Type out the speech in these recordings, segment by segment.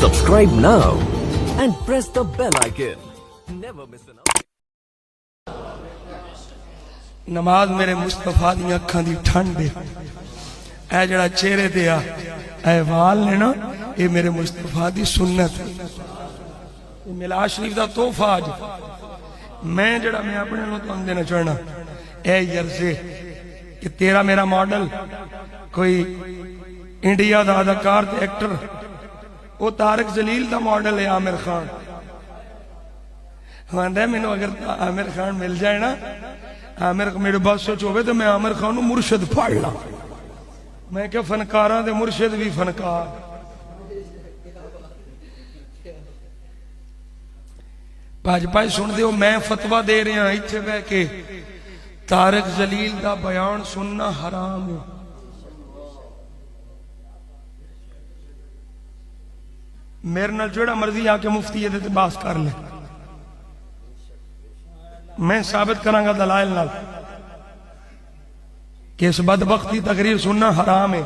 Subscribe now and press the bell icon. Never miss an update. नमाज मेरे मुस्तफा दी अखां दी ठंड है। ए जड़ा चेहरे ते आ ए वाल ने ना, ये मेरे मुस्तफा दी सुन्नत है। ये मिलाद शरीफ दा तोहफा अज मैं जड़ा मैं अपने नु तुहानू देना चाहना ए यर्जे कि तेरा मेरा मॉडल कोई इंडिया दा अदाकार ते एक्टर, वो तारक जलील दा मॉडल है आमिर खान। कहंदा मैनू अगर आमिर खान मिल जाए ना, आमिर मेरे बस हो तो मैं आमिर खान मुर्शद फड़ ला। मैं क्या फनकारा दे मुर्शद भी फनकार। भज भज सुन दो, मैं फतवा दे रहा इत्थे बह के तारक जलील दा बयान सुनना हराम है। मेरे नाल जेड़ा मर्जी आके मुफ्ती ये ते बास कर ले, मैं साबित करांगा दलाइल नाल कि इस बदबख्ती तकरीर सुनना हराम है।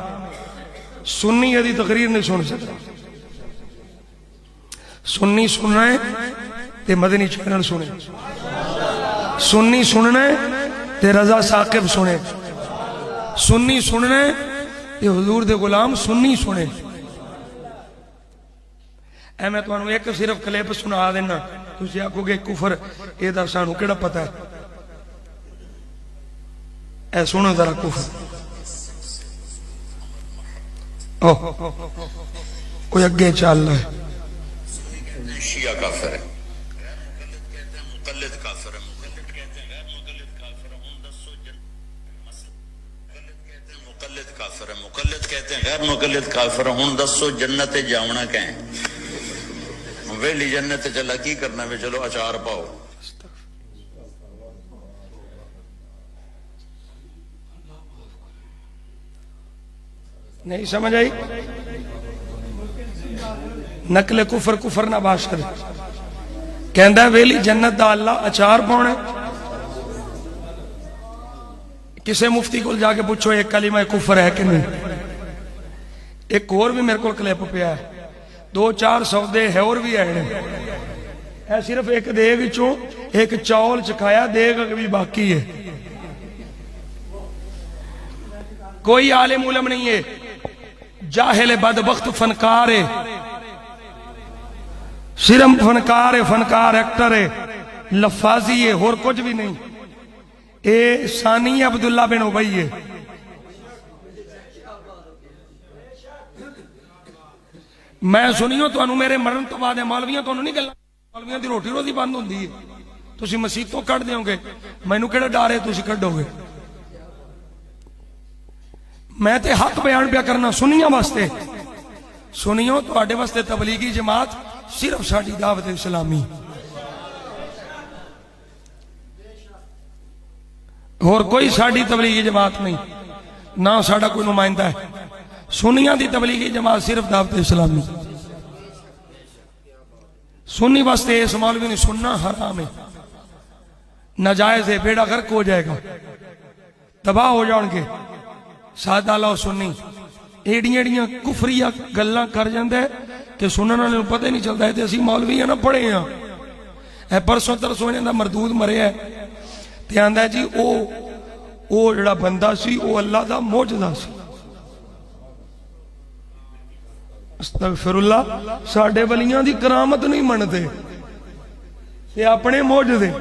सुन्नी यदि तकरीर नहीं सुन सकता, सुन्नी सुनना है ते मदनी चैनल सुने, सुन्नी सुनना है ते रजा साकिब सुने, सुन्नी सुनना है ते हुजूर दे गुलाम सुन्नी सुने। ऐ मैं तुहानू एक सिर्फ क्लिप सुना देना, तुसीं आखोगे कुफर एदा सानू केड़ा पता है। ऐ सुनो जरा कुफर। ओ कोई अगे चल रहा है। शिया काफिर है, मुकल्लिद काफिर है, मुकल्लिद कहते हैं गैर मुकल्लिद काफिर है। हुन दसो मुकल्लिद कहते हैं मुकल्लिद काफिर है, मुकल्लिद कहते हैं गैर मुकल्लिद काफिर है। हुन दसो जन्नत जावना कहें वेली जन्नत चला की करना वे, चलो अचार पाओ। नहीं समझ आई? नकले कुफर कुफर ना बाशर कहंदा वेली जन्नत दा अल्लाह अचार पाउणा। किसे मुफ्ती को जाके पूछो एक कलीमा कुफर है कि नहीं। एक और भी मेरे को क्लिप पिया है, 2-4 सौदे है और भी है। सिर्फ एक देग चो एक चौल चखाया, देग भी बाकी है। कोई आलिम उलम नहीं है, जाहिल बदबख्त फनकार है, सिर्फ फनकार है, फनकार एक्टर है, लफाजी है, और कुछ भी नहीं। ए सानी अब्दुल्ला बिन उबई है। मैं सुनियो तुहानू मेरे मरण तो बाद मौलवियां तुहानू नहीं गल्लां, मौलवियां दी रोटी रोजी बंद होंदी है। तुसीं मसीतों कढ़ दोगे, मैनू केड़ा डर है तुसीं कढ़ोगे। मैं ते हक बयान पिया करना सुनियां वास्ते। सुनियो तुहाडे वास्ते तबलीगी जमात सिर्फ साडी दावत इस्लामी, और कोई साडी तबलीगी जमात नहीं, ना साडा कोई नुमाइंदा है। सुनिया दी तबलीगी जमात सिर्फ दावत इस्लामी। सुन्नी वास्ते इस मौलवी ने सुनना हराम है, नाजायज है, बेड़ा गर्क हो जाएगा, तबाह हो जाएंगे। सादा लो सुन्नी एड़ियां एड़ियां कुफरिया गल्लां कर जांदा है कि सुनने वाले पता ही नहीं चलता है। असीं मौलवी है ना पढ़े हाँ। परसों तरसों इन्हां दा मरदूद मरिया ते आंदा जी ओ जिहड़ा बंदा सी वो अल्लाह दा मौजज़ा सी। अस्तगफिरुल्लाह, साडे वलियां दी करामत नहीं मनते ते अपने मौजज़े।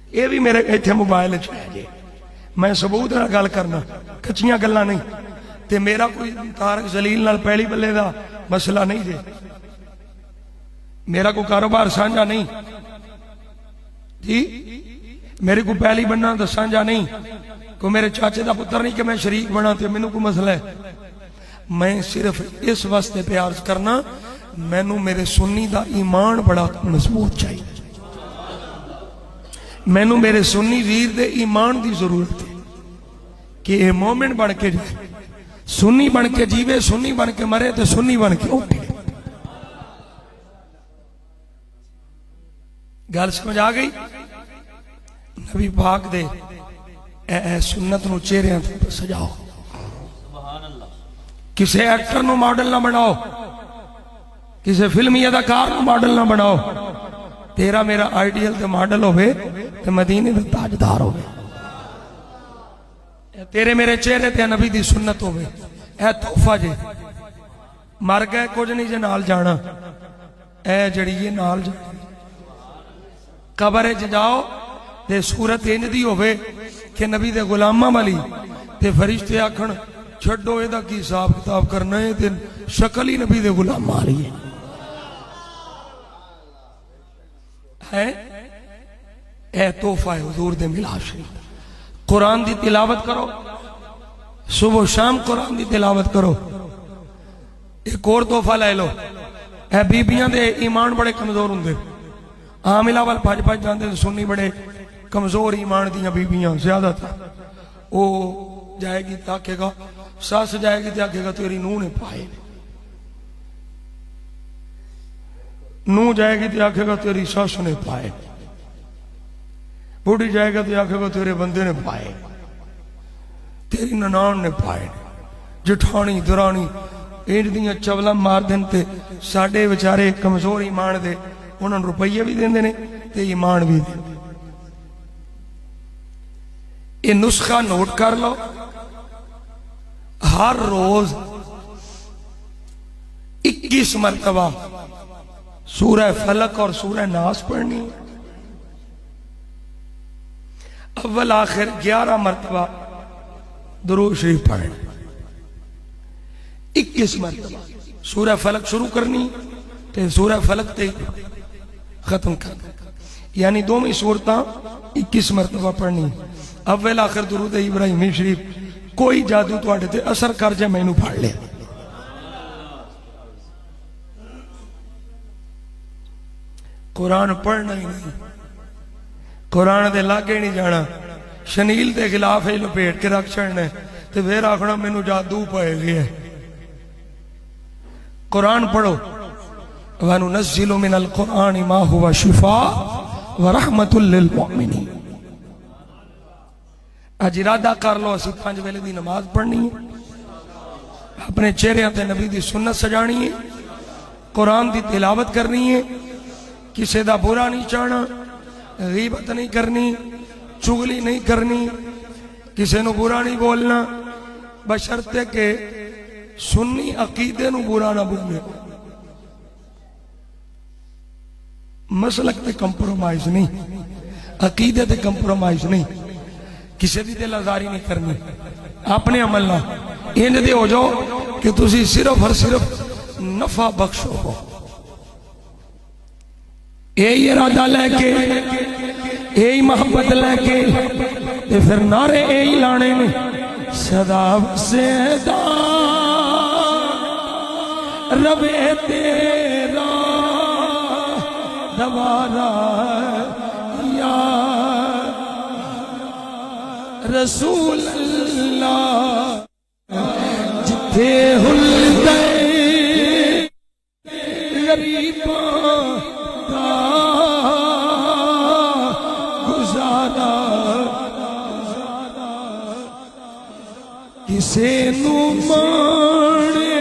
ये भी मेरे इत्थे मोबाइल च है जी, मैं सबूत नाल गल करना, कच्चियां गल्लां नहीं। ते मेरा कोई तारक जलील नाल पहली बल्ले दा मसला नहीं जे, मेरा कोई कारोबार साझा नहीं जी, मेरे को पहली बनना तो साझा नहीं, कोई मेरे चाचे का पुत्र नहीं कि मैं शरीक बना तो मैनू कोई मसला है। मैं सिर्फ इस वास्ते प्यार करना, मैनू मेरे सुन्नी का ईमान बड़ा मजबूत चाहिए। मैनू मेरे सुन्नी वीर दे ईमान की जरूरत है कि यह मोमिन बन के जाए, सुन्नी बन के जीवे, सुन्नी बन के मरे तो सुन्नी बन के उठे। गल समझ आ गई? नबी पाक दे सुन्नत नूं चेहरियां ते सजाओ। किसी एक्टर नु मॉडल ना बनाओ, किसी फिल्मी अदाकार नु मॉडल ना बनाओ। तेरा मेरा आइडियल ते मॉडल होवे ते मदीने दा ताजदार होवे। तेरे मेरे चेहरे ते नबी दी सुन्नत होवे। ए तोहफा जे मर गए कुछ नहीं जे नाल जाना, ए जड़ी ये नाल जा कबर च जाओ ते सूरत इंज दी होवे कि नबी दे गुलामां वाली ते फरिश्ते आखण छड्डो एदा की हिसाब किताब करना है, ते शक्ल ही नबी दे गुलामां वाली है। ए तोहफा है हुजूर दे मिलाद शरीफ। कुरान दी तिलावत करो, सुबह शाम कुरान दी तिलावत करो। एक और तोहफा ले लो, ए बीबियां दे ईमान बड़े कमजोर हुंदे, आमिला वाल भज भज जाते, सुन्नी बड़े कमजोर ईमान दियां बीबियां ज्यादातर। वो जाएगी तो आखेगा, सास जाएगी तो आखेगा तेरी नूह ने पाए, नूह जाएगी तो आखेगा तेरी सास ने पाए, बूढ़ी जाएगा तो आखेगा तेरे बंदे ने पाए, तेरी ननान ने पाए, जठानी दरानी इंज दियां चवला मार देन ते साडे बेचारे कमजोर ईमान दे उन्होंने रुपये भी देंदे ने ते ईमान भी देंदे। ये नुस्खा नोट कर लो, हर रोज 21 मरतबा सूरह फलक और सूरह नास पढ़नी है। अव्वल आखिर 11 मरतबा दुरूद शरीफ पढ़ना। 21 मरतबा सूरह फलक शुरू करनी ते सूरह फलक ते खत्म कर, यानी दोवें सूरतां 21 मरतबा पढ़नी। अव्वल आखिर दुरूद इब्राहिमी शरीफ। कोई जादू तुहाडे ते असर कर जाए मैनू फड़ ले। कुरान पढ़ना ही नहीं, कुरान दे लागे नहीं जाना, शनील के खिलाफ ही लपेट के रख छड़ना ते फिर आखना मैनू जादू पै गया। कुरान पढ़ो। वनुनज़्ज़िलु मिनल कुरानि मा हुवा शिफा व रहमतुल लिल मुमिनीन। आज इरादा कर लो, असीं 5 वेले दी नमाज पढ़नी है, अपने चेहरे ते नबी दी सुन्नत सजानी है, कुरान दी तिलावत करनी है, किसी दा बुरा नहीं चाहना, गीबत नहीं करनी, चुगली नहीं करनी, किसी नू बुरा नहीं बोलना, बशर्ते के सुन्नी अकीदे नू बुरा ना बोले। मसलक ते कंप्रोमाइज नहीं, अकीदे ते कंप्रोमाइज नहीं, किसी दी दिल आजारी नहीं करनी। अपने अमल ना इंज दे हो जाओ कि तुसी सिर्फ और सिर्फ नफा बख्शो हो। यही इरादा लेके, यही मोहब्बत लेके ते फिर नारे यही लाने ने, सदा सेदा रवे तेरा दवारा या रसूल अल्लाह। जिथे हुल्दे गरीबां दा गुजारा, किसे नू माणे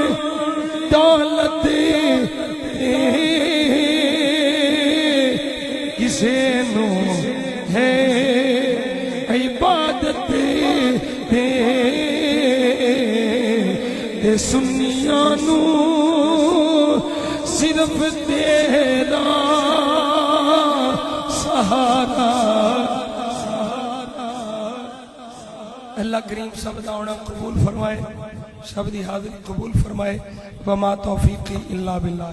दौलत किसे नू है इबादत ते सुन्नियां नू सिर्फ तेरा सहारा। अल्लाह करीम सब दा आना कबूल फरमाए, सब दी हाज़िरी कबूल फरमाए। वमा तौफीकी इल्ला बिल्लाह।